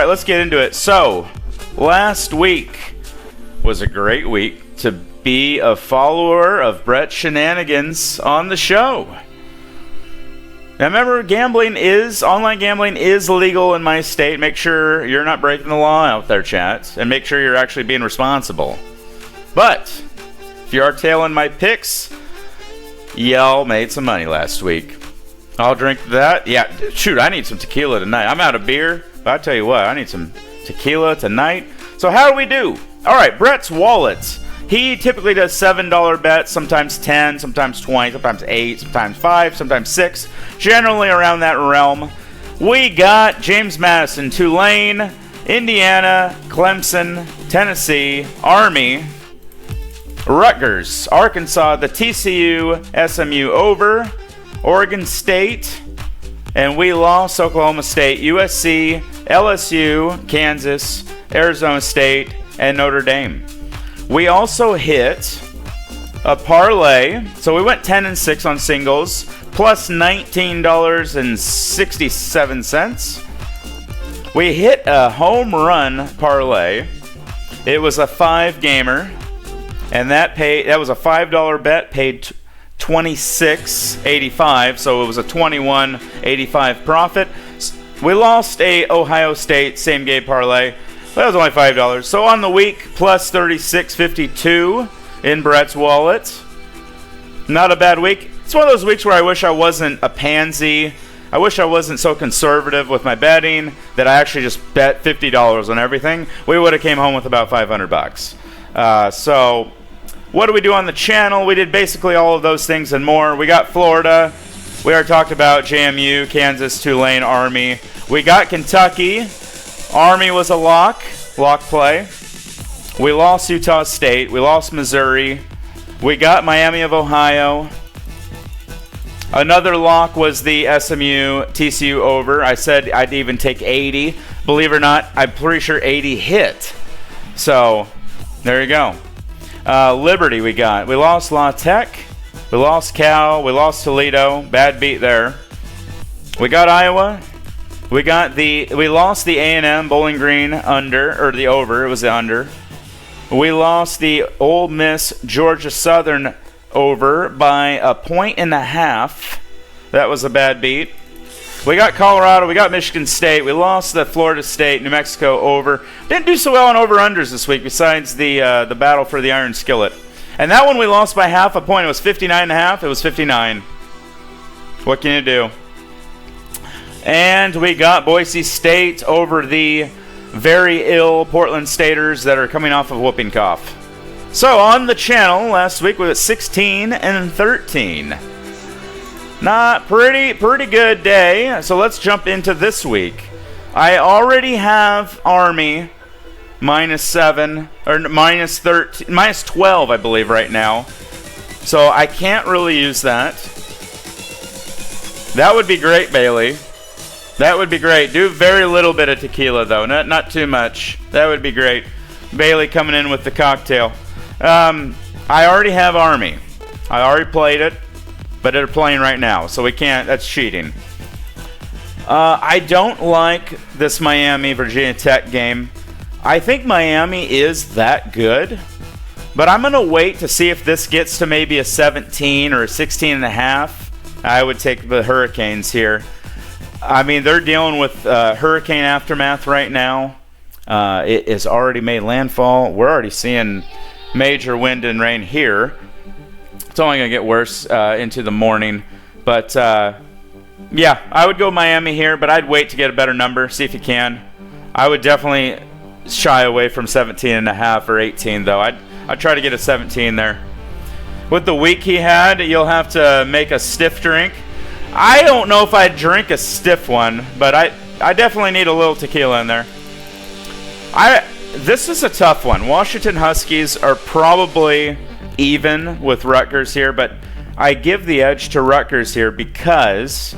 right, let's get into it. So, last week was a great week to be a follower of Brett Shenanigans on the show. Now remember, online gambling is legal in my state. Make sure you're not breaking the law out there, chat, and make sure you're actually being responsible. But if you are tailing my picks, y'all made some money last week. I'll drink that. Yeah, shoot, I need some tequila tonight. I'm out of beer, but I tell you what, I need some tequila tonight. So how do we do? All right, Brett's Wallet. He typically does $7 bets, sometimes 10, sometimes 20, sometimes 8, sometimes 5, sometimes 6, generally around that realm. We got James Madison, Tulane, Indiana, Clemson, Tennessee, Army, Rutgers, Arkansas, the TCU, SMU over, Oregon State, and we lost Oklahoma State, USC, LSU, Kansas, Arizona State, and Notre Dame. We also hit a parlay, so we went 10-6 on singles, plus $19.67. We hit a home run parlay. It was a 5-gamer, and that was a $5 bet, paid $26.85, so it was a $21.85 profit. We lost a Ohio State same-game parlay. That was only $5. So on the week, plus $36.52 in Brett's Wallet. Not a bad week. It's one of those weeks where I wish I wasn't a pansy. I wish I wasn't so conservative with my betting that I actually just bet $50 on everything. We would have came home with about $500. So what do we do on the channel? We did basically all of those things and more. We got Florida. We already talked about JMU, Kansas, Tulane, Army. We got Kentucky. Army was a lock play. We lost Utah State. We lost Missouri. We got Miami of Ohio. Another lock was the SMU TCU over. I said I'd even take 80. Believe it or not, I'm pretty sure 80 hit. So there you go. Liberty we got. We lost La Tech. We lost Cal. We lost Toledo. Bad beat there. We got Iowa. We lost the A&M Bowling Green under, or the over. It was the under. We lost the Ole Miss Georgia Southern over by 1.5 points. That was a bad beat. We got Colorado. We got Michigan State. We lost the Florida State, New Mexico over. Didn't do so well on over-unders this week besides the battle for the Iron Skillet. And that one we lost by 0.5 point. It was 59.5. It was 59. What can you do? And we got Boise State over the very ill Portland Staters that are coming off of whooping cough. So on the channel last week we were 16-13. Not pretty good day. So let's jump into this week. I already have Army -7 or -12, I believe, right now. So I can't really use that. That would be great, Bailey. That would be great. Do very little bit of tequila, though. Not too much. That would be great. Bailey coming in with the cocktail. I already have Army. I already played it, but they're playing right now, so we can't. That's cheating. I don't like this Miami-Virginia Tech game. I think Miami is that good, but I'm going to wait to see if this gets to maybe a 17 or a 16.5. I would take the Hurricanes here. I mean, they're dealing with hurricane aftermath right now. It has already made landfall. We're already seeing major wind and rain here. It's only going to get worse into the morning. But, yeah, I would go Miami here, but I'd wait to get a better number, see if you can. I would definitely shy away from 17.5 or 18, though. I'd try to get a 17 there. With the week he had, you'll have to make a stiff drink. I don't know if I'd drink a stiff one, but I definitely need a little tequila in there. This is a tough one. Washington Huskies are probably even with Rutgers here, but I give the edge to Rutgers here because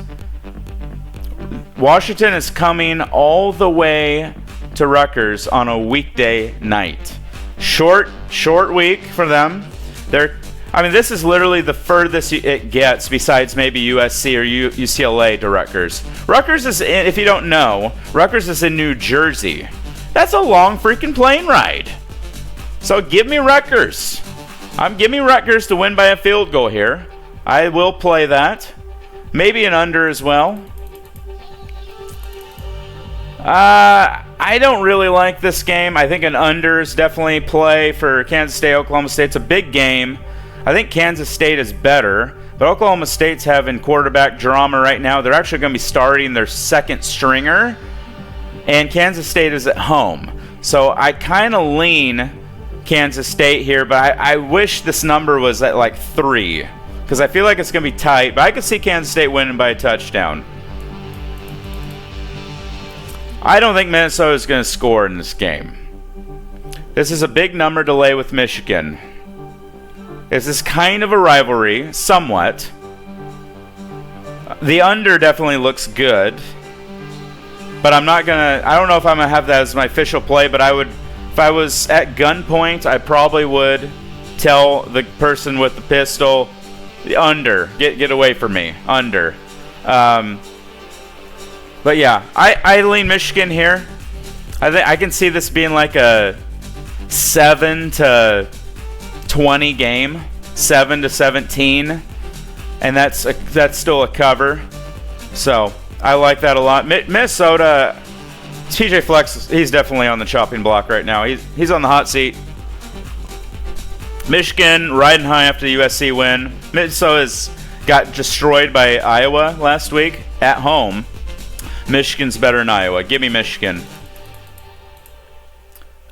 Washington is coming all the way to Rutgers on a weekday night. Short week for them. I mean, this is literally the furthest it gets besides maybe USC or UCLA to Rutgers. Rutgers is, if you don't know, Rutgers is in New Jersey. That's a long freaking plane ride. So give me Rutgers. Give me Rutgers to win by a field goal here. I will play that. Maybe an under as well. I don't really like this game. I think an under is definitely play for Kansas State, Oklahoma State. It's a big game. I think Kansas State is better, but Oklahoma State's having quarterback drama right now. They're actually going to be starting their second stringer, and Kansas State is at home. So I kind of lean Kansas State here, but I wish this number was at like 3, because I feel like it's going to be tight, but I could see Kansas State winning by a touchdown. I don't think Minnesota is going to score in this game. This is a big number to lay with Michigan. This is kind of a rivalry, somewhat. The under definitely looks good. But I don't know if I'm going to have that as my official play, but if I was at gunpoint, I probably would tell the person with the pistol, the under, get away from me, under. But yeah, I lean Michigan here. I can see this being like a 7-20 game, 7-17, and that's still a cover. So I like that a lot. Minnesota, TJ Flex, he's definitely on the chopping block right now. He's on the hot seat. Michigan riding high after the USC win. Minnesota's got destroyed by Iowa last week at home. Michigan's better than Iowa. Give me Michigan.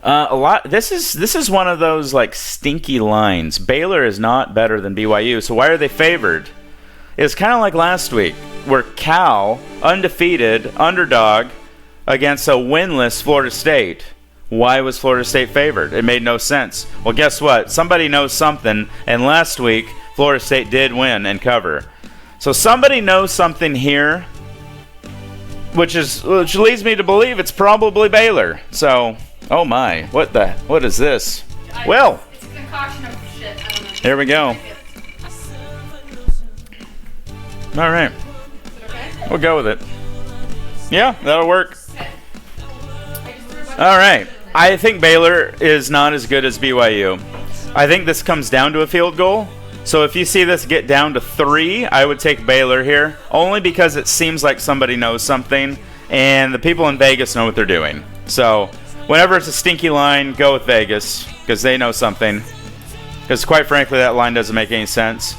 This is one of those like stinky lines. Baylor is not better than BYU, so why are they favored? It's kind of like last week, where Cal, undefeated, underdog, against a winless Florida State. Why was Florida State favored? It made no sense. Well, guess what? Somebody knows something, and last week, Florida State did win and cover. So somebody knows something here, which leads me to believe it's probably Baylor. So, oh my, what is this? Well, it's a concoction of shit. I don't know. Here we go. All right, Okay? we'll go with it. Yeah, that'll work. Okay. All right, I think Baylor is not as good as BYU. I think this comes down to a field goal. So if you see this get down to 3, I would take Baylor here, only because it seems like somebody knows something, and the people in Vegas know what they're doing. So whenever it's a stinky line, go with Vegas, because they know something. Because quite frankly, that line doesn't make any sense.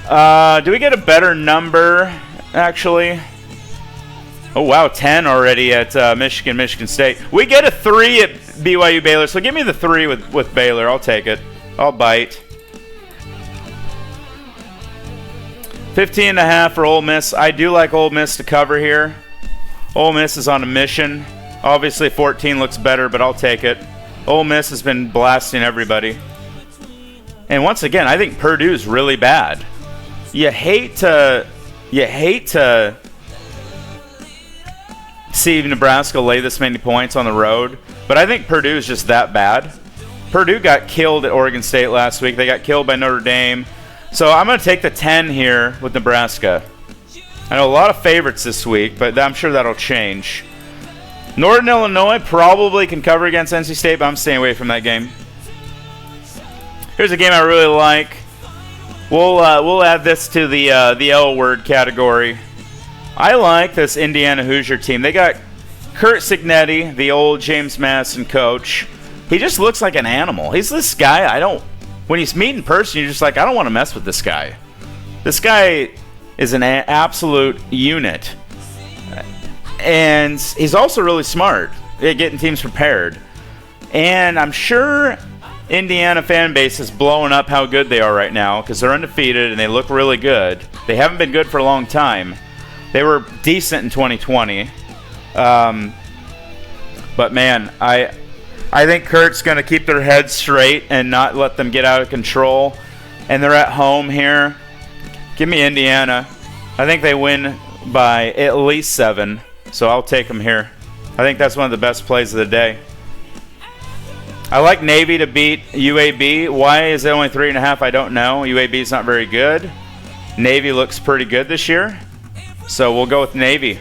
Do we get a better number, actually? Oh, wow, 10 already at Michigan State. We get a 3 at BYU Baylor, so give me the 3 with Baylor. I'll take it. I'll bite. 15.5 for Ole Miss. I do like Ole Miss to cover here. Ole Miss is on a mission. Obviously 14 looks better, but I'll take it. Ole Miss has been blasting everybody. And once again, I think Purdue's really bad. You hate to see Nebraska lay this many points on the road, but I think Purdue is just that bad. Purdue got killed at Oregon State last week. They got killed by Notre Dame. So I'm going to take the 10 here with Nebraska. I know a lot of favorites this week, but I'm sure that'll change. Northern Illinois probably can cover against NC State, but I'm staying away from that game. Here's a game I really like. We'll add this to the L word category. I like this Indiana Hoosier team. They got Kurt Cignetti, the old James Madison coach. He just looks like an animal. He's this guy when you meet in person, you're just like, I don't want to mess with this guy. This guy is an absolute unit. And he's also really smart at getting teams prepared. And I'm sure Indiana fan base is blowing up how good they are right now because they're undefeated and they look really good. They haven't been good for a long time. They were decent in 2020. But man, I think Kurt's going to keep their heads straight and not let them get out of control. And they're at home here. Give me Indiana. I think they win by at least 7. So I'll take them here. I think that's one of the best plays of the day. I like Navy to beat UAB. Why is it only 3.5? I don't know. UAB is not very good. Navy looks pretty good this year. So we'll go with Navy.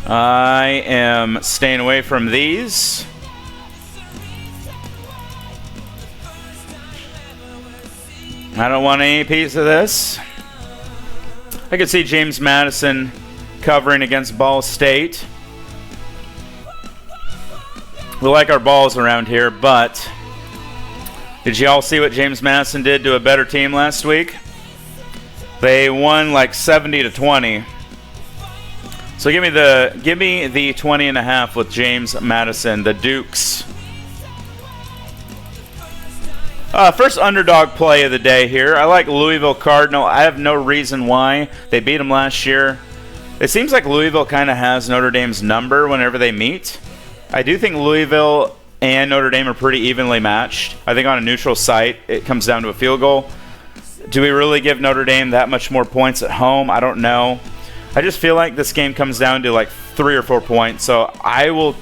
I am staying away from these. I don't want any piece of this. I could see James Madison covering against Ball State. We like our balls around here, but did you all see what James Madison did to a better team last week? They won like 70-20. So give me the 20.5 with James Madison, the Dukes. First underdog play of the day here. I like Louisville Cardinal. I have no reason why. They beat them last year. It seems like Louisville kind of has Notre Dame's number whenever they meet. I do think Louisville and Notre Dame are pretty evenly matched. I think on a neutral site, it comes down to a field goal. Do we really give Notre Dame that much more points at home? I don't know. I just feel like this game comes down to like 3 or 4 points. So I will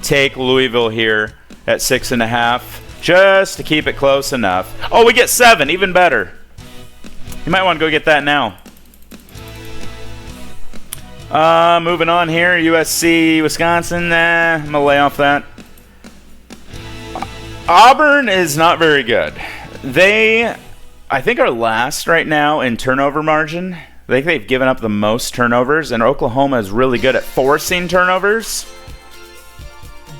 take Louisville here at 6.5 just to keep it close enough. Oh, we get 7, even better. You might want to go get that now. Moving on here, USC, Wisconsin. I'm going to lay off that. Auburn is not very good. They, I think, are last right now in turnover margin. I think they've given up the most turnovers, and Oklahoma is really good at forcing turnovers.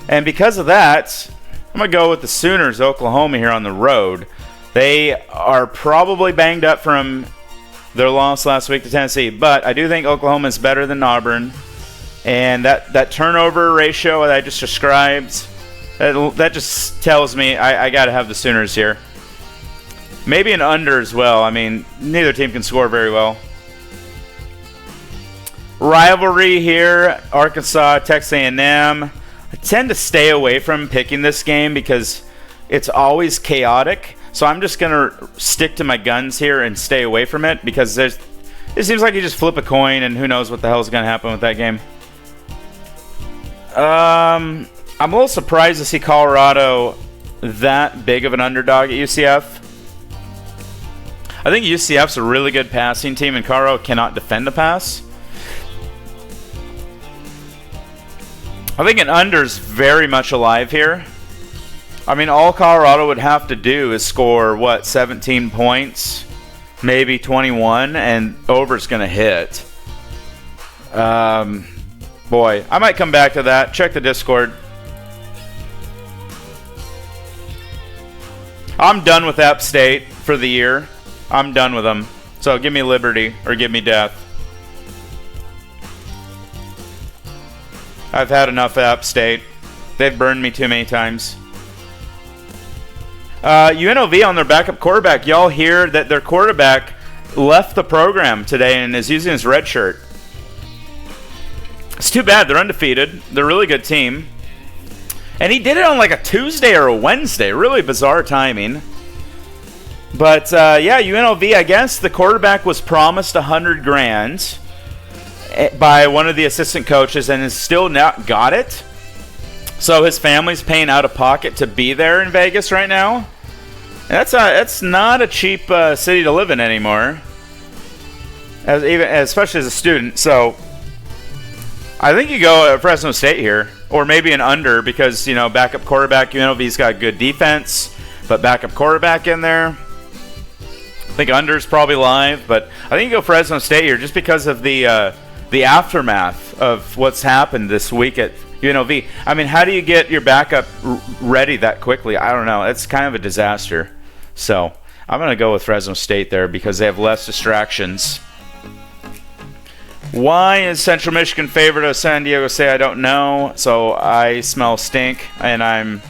And because of that, I'm going to go with the Sooners, Oklahoma, here on the road. They are probably banged up from their loss last week to Tennessee, but I do think Oklahoma is better than Auburn. And that turnover ratio that I just described, that just tells me I got to have the Sooners here. Maybe an under as well. I mean, neither team can score very well. Rivalry here, Arkansas, Texas A&M. I tend to stay away from picking this game because it's always chaotic. So I'm just going to stick to my guns here and stay away from it because it seems like you just flip a coin and who knows what the hell is going to happen with that game. I'm a little surprised to see Colorado that big of an underdog at UCF. I think UCF's a really good passing team and Colorado cannot defend a pass. I think an under's very much alive here. I mean, all Colorado would have to do is score, 17 points, maybe 21, and over's going to hit. Boy, I might come back to that. Check the Discord. I'm done with App State for the year. I'm done with them. So give me liberty or give me death. I've had enough of App State. They've burned me too many times. UNLV on their backup quarterback. Y'all hear that their quarterback left the program today and is using his red shirt. It's too bad. They're undefeated. They're a really good team. And he did it on like a Tuesday or a Wednesday. Really bizarre timing. But, yeah, UNLV, I guess the quarterback was promised $100,000 by one of the assistant coaches and has still not got it. So his family's paying out of pocket to be there in Vegas right now. And that's not a cheap city to live in anymore, especially as a student. So I think you go at Fresno State here, or maybe an under because, you know, backup quarterback. UNLV's got good defense, but backup quarterback in there. I think under's probably live, but I think you go Fresno State here just because of the aftermath of what's happened this week at UNLV. I mean, how do you get your backup ready that quickly? I don't know. It's kind of a disaster. So I'm going to go with Fresno State there because they have less distractions. Why is Central Michigan favored of San Diego State? I don't know. So I smell stink, and I'm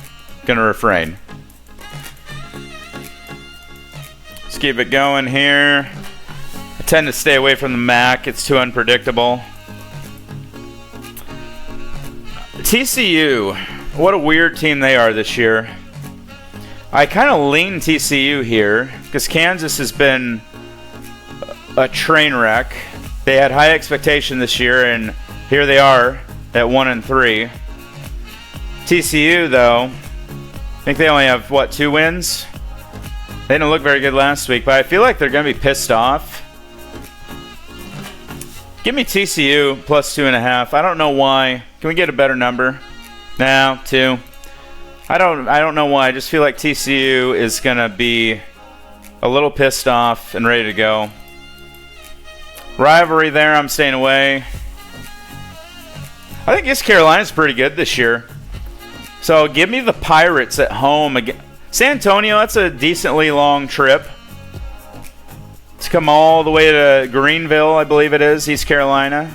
going to refrain. Let's keep it going here. I tend to stay away from the MAC. It's too unpredictable. TCU, what a weird team they are this year. I kind of lean TCU here because Kansas has been a train wreck. They had high expectation this year, and here they are at 1-3. TCU, though, I think they only have, what, 2 wins? They didn't look very good last week, but I feel like they're going to be pissed off. Give me TCU plus 2.5. I don't know why. Can we get a better number? No, 2. I don't know why. I just feel like TCU is going to be a little pissed off and ready to go. Rivalry there, I'm staying away. I think East Carolina's pretty good this year. So give me the Pirates at home again. San Antonio, that's a decently long trip. To come all the way to Greenville, I believe it is, East Carolina.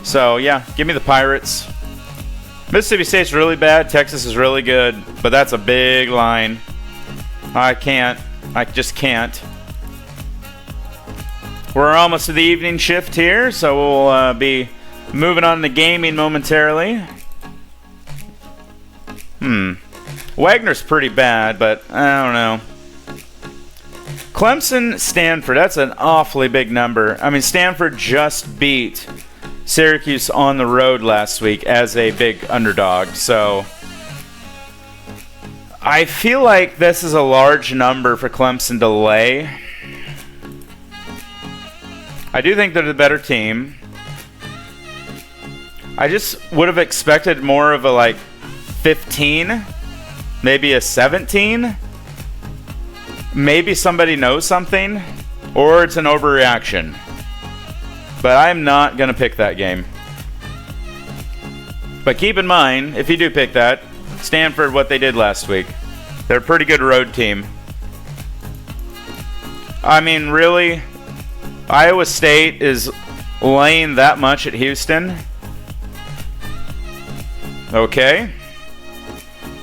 So yeah, give me the Pirates. Mississippi State's really bad. Texas is really good, but that's a big line. I just can't. We're almost to the evening shift here, so we'll be moving on to gaming momentarily. Wagner's pretty bad, but I don't know. Clemson, Stanford, that's an awfully big number. I mean, Stanford just beat Syracuse on the road last week as a big underdog, so I feel like this is a large number for Clemson to lay. I do think they're the better team. I just would have expected more of a, like, 15, maybe a 17. Maybe somebody knows something, or it's an overreaction. But I'm not going to pick that game. But keep in mind, if you do pick that, Stanford, what they did last week. They're a pretty good road team. I mean, really, Iowa State is laying that much at Houston. Okay.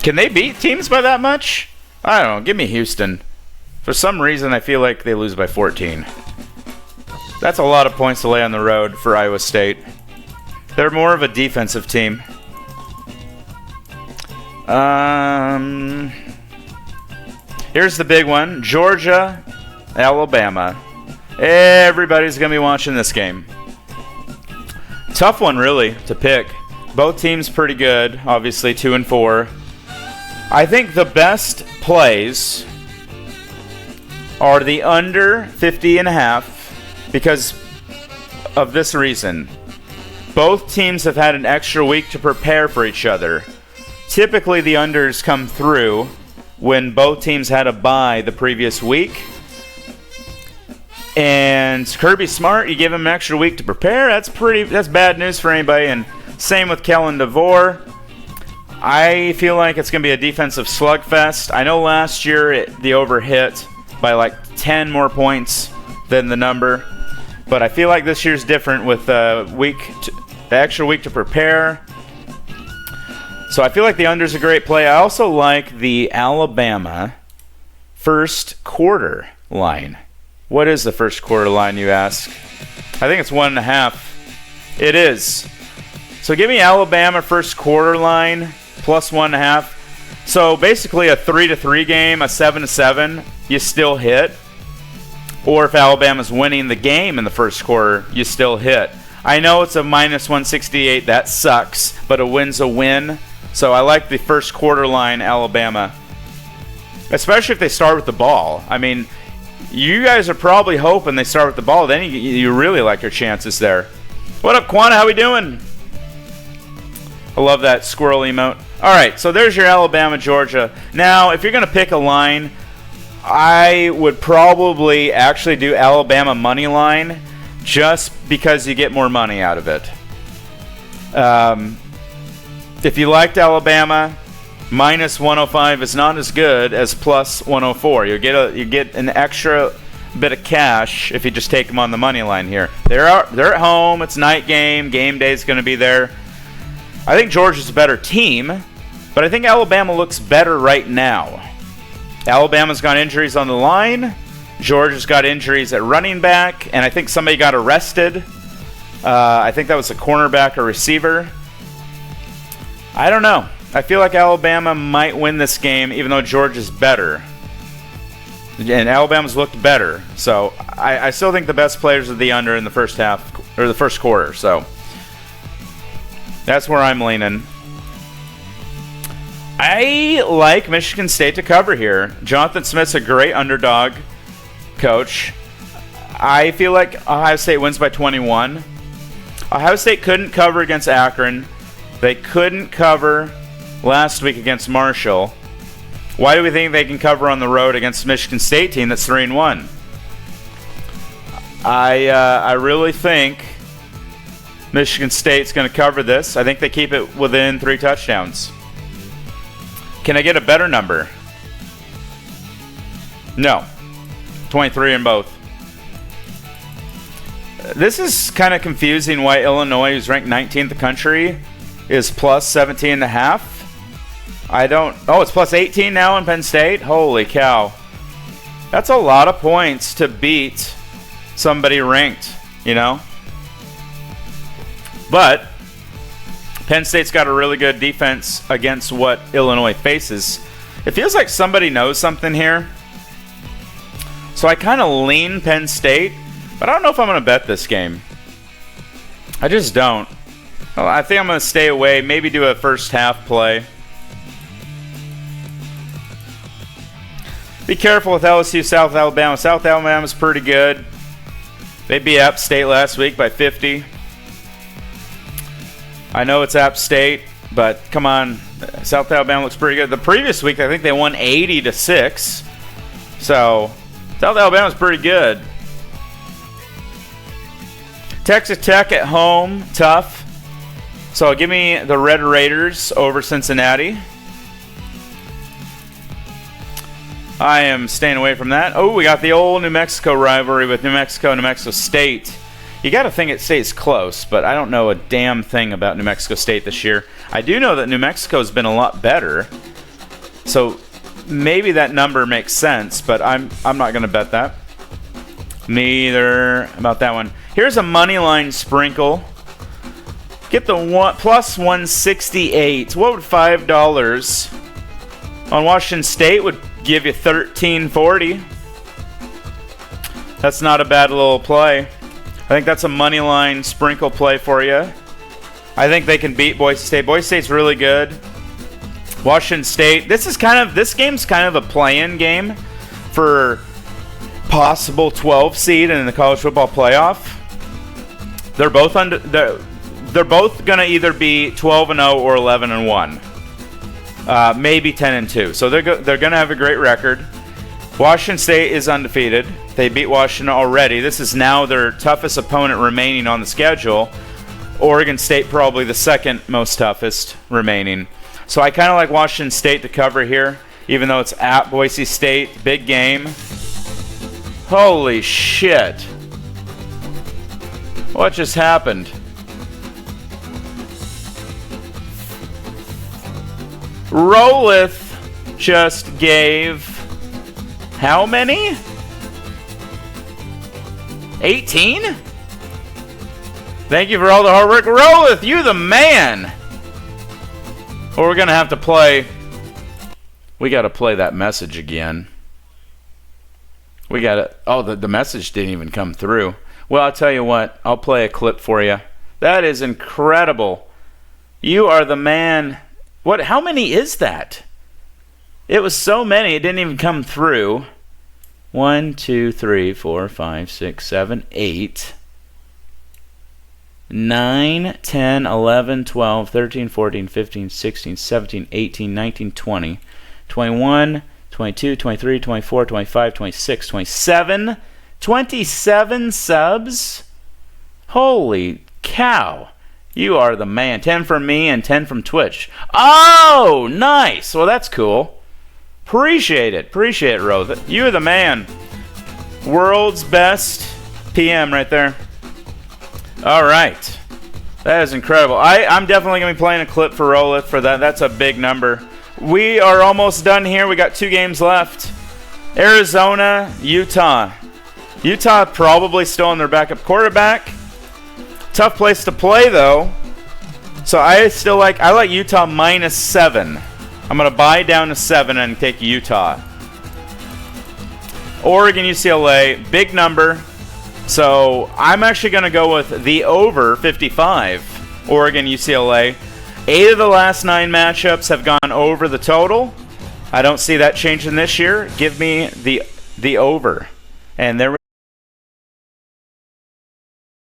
Can they beat teams by that much? I don't know. Give me Houston. For some reason, I feel like they lose by 14. That's a lot of points to lay on the road for Iowa State. They're more of a defensive team. Here's the big one. Georgia, Alabama. Everybody's going to be watching this game. Tough one, really, to pick. Both teams pretty good. Obviously, 2 and 4. I think the best plays are the under 50.5 because of this reason. Both teams have had an extra week to prepare for each other. Typically, the unders come through when both teams had a bye the previous week. And Kirby Smart, you give him an extra week to prepare. That's bad news for anybody. And same with Kellen DeVore. I feel like it's going to be a defensive slugfest. I know last year the over hit by like 10 more points than the number. But I feel like this year's different with the extra week to prepare. So I feel like the under's a great play. I also like the Alabama first quarter line. What is the first quarter line, you ask? I think it's 1.5. It is. So give me Alabama first quarter line plus 1.5. So basically a 3-3 game, a 7-7, you still hit. Or if Alabama's winning the game in the first quarter, you still hit. I know it's a minus 168. That sucks, but a win's a win. So I like the first quarter line, Alabama. Especially if they start with the ball. I mean, you guys are probably hoping they start with the ball. Then you really like your chances there. What up, Quana? How we doing? I love that squirrel emote. All right, so there's your Alabama, Georgia. Now, if you're going to pick a line, I would probably actually do Alabama money line just because you get more money out of it. If you liked Alabama, minus 105 is not as good as plus 104. You get an extra bit of cash if you just take them on the money line here. They're at home. It's night game. Game day is going to be there. I think Georgia's a better team, but I think Alabama looks better right now. Alabama's got injuries on the line. Georgia's got injuries at running back, and I think somebody got arrested. I think that was a cornerback or receiver. I don't know. I feel like Alabama might win this game, even though Georgia's better. And Alabama's looked better. So I still think the best players are the under in the first half, or the first quarter. So that's where I'm leaning. I like Michigan State to cover here. Jonathan Smith's a great underdog coach. I feel like Ohio State wins by 21. Ohio State couldn't cover against Akron. They couldn't cover last week against Marshall. Why do we think they can cover on the road against a Michigan State team that's 3-1? I really think Michigan State's going to cover this. I think they keep it within 3 touchdowns. Can I get a better number? No. 23 in both. This is kind of confusing why Illinois, who's ranked 19th in the country, is plus 17.5. Oh, it's plus 18 now in Penn State? Holy cow. That's a lot of points to beat somebody ranked, you know? But Penn State's got a really good defense against what Illinois faces. It feels like somebody knows something here. So I kind of lean Penn State, but I don't know if I'm going to bet this game. I just don't. Well, I think I'm going to stay away, maybe do a first half play. Be careful with LSU, South Alabama. South Alabama's pretty good. They beat App State last week by 50. I know it's App State, but come on. South Alabama looks pretty good. The previous week, I think they won 80-6. So, South Alabama's pretty good. Texas Tech at home, tough. So give me the Red Raiders over Cincinnati. I am staying away from that. Oh, we got the old New Mexico rivalry with New Mexico and New Mexico State. You got to think it stays close, but I don't know a damn thing about New Mexico State this year. I do know that New Mexico's been a lot better. So maybe that number makes sense, but I'm not going to bet that. Neither about that one. Here's a money line sprinkle. Get the plus 168. What would $5 on Washington State would give you $13.40? That's not a bad little play. I think that's a money line sprinkle play for you. I think they can beat Boise State. Boise State's really good. Washington State. This game's kind of a play-in game for possible 12 seed in the college football playoff. They're both going to either be 12-0 or 11-1. Maybe 10-2. So they're going to have a great record. Washington State is undefeated. They beat Washington already. This is now their toughest opponent remaining on the schedule. Oregon State probably the second most toughest remaining. So I kind of like Washington State to cover here, even though it's at Boise State. Big game. Holy shit. What just happened? Rolith just gave how many? 18? Thank you for all the hard work. Rolith, you the man. Well, we're going to have to play. We got to play that message again. We got to. Oh, the message didn't even come through. Well, I'll tell you what. I'll play a clip for you. That is incredible. You are the man. What? How many is that? It was so many, it didn't even come through. 1, 2, 3, 4, 5, 6, 7, 8, 9, 10, 11, 12, 13, 14, 15, 16, 17, 18, 19, 20, 21, 22, 23, 24, 25, 26, 27, 27 subs? Holy cow. You are the man. 10 from me and 10 from Twitch. Oh, nice. Well, that's cool. Appreciate it. Appreciate it, Rose. You're the man. World's best PM right there. All right. That is incredible. I'm definitely going to be playing a clip for Rolith for that. That's a big number. We are almost done here. We got 2 games left. Arizona, Utah. Utah probably still on their backup quarterback. Tough place to play, though. So I like Utah -7. I'm going to buy down to 7 and take Utah. Oregon, UCLA, big number. So I'm actually going to go with the over 55. Oregon, UCLA. 8 of the last 9 matchups have gone over the total. I don't see that changing this year. Give me the over. And there we